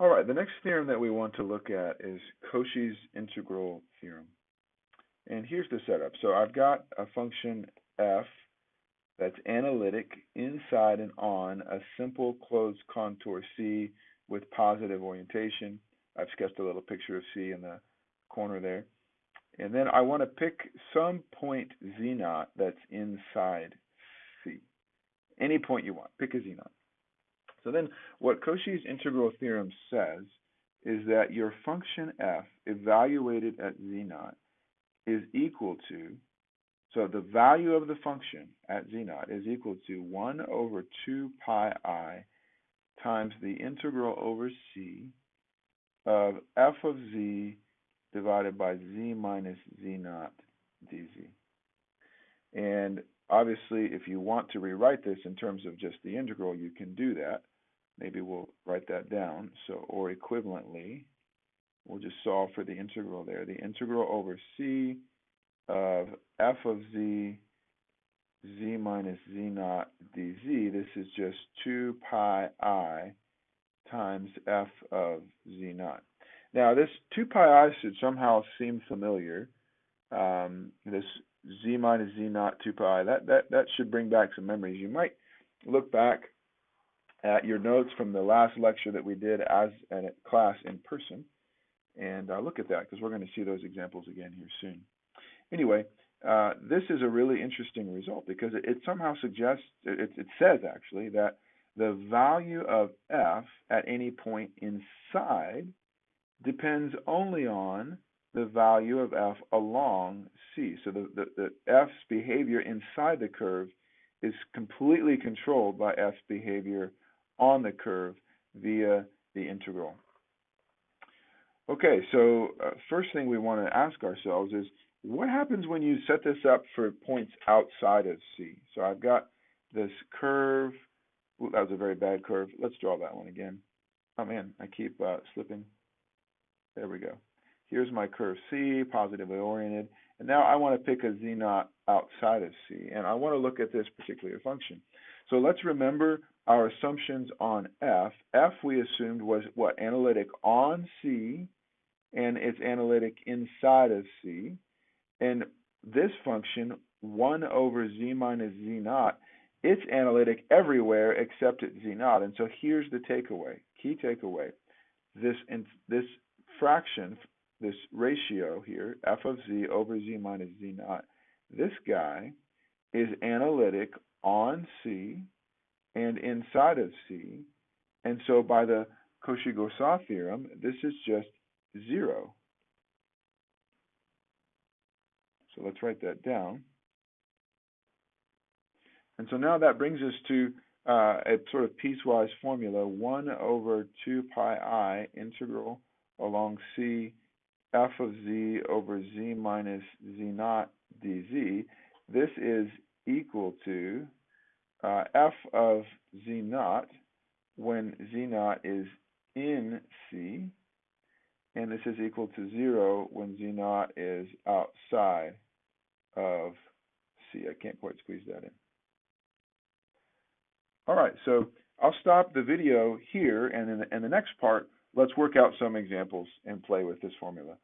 All right, the next theorem that we want to look at is Cauchy's integral theorem. And here's the setup. So I've got a function f that's analytic inside and on a simple closed contour C with positive orientation. I've sketched a little picture of C in the corner there. And then I want to pick some point z naught that's inside C. Any point you want, pick a z naught. So then what Cauchy's integral theorem says is that your function f evaluated at z naught is equal to, so the value of the function at z naught is equal to 1 over 2 pi I times the integral over c of f of z divided by z minus z naught dz. And obviously, if you want to rewrite this in terms of just the integral, you can do that. Maybe we'll write that down. So, or equivalently, we'll just solve for the integral there. The integral over c of f of z, z minus z naught dz. This is just 2 pi I times f of z naught. Now, this 2 pi I should somehow seem familiar. This z minus z naught 2 pi, that should bring back some memories. You might look back at your notes from the last lecture that we did as a class in person and look at that, because we're going to see those examples again here soon. Anyway, this is a really interesting result because it somehow suggests, it says actually, that the value of f at any point inside depends only on the value of f along C. So the f's behavior inside the curve is completely controlled by f's behavior on the curve via the integral. Okay, so first thing we want to ask ourselves is, what happens when you set this up for points outside of C? So I've got this curve. Ooh, that was a very bad curve. Let's draw that one again. Oh man, I keep slipping. There we go. Here's my curve C, positively oriented. And now I want to pick a z naught outside of C. And I want to look at this particular function. So let's remember our assumptions on f. F we assumed was what? Analytic on C, and it's analytic inside of C. And this function, 1 over z minus z naught, it's analytic everywhere except at z naught. And so here's the takeaway, key takeaway. This fraction, this ratio here, f of z over z minus z naught, this guy is analytic on C and inside of C. And so by the Cauchy-Gosset theorem, this is just 0. So let's write that down. And so now that brings us to a sort of piecewise formula, 1 over 2 pi I integral along C f of z over z minus z naught dz. This is equal to f of z naught when z naught is in C, and this is equal to 0 when z naught is outside of C. I can't quite squeeze that in. All right, so I'll stop the video here, and in the next part, let's work out some examples and play with this formula.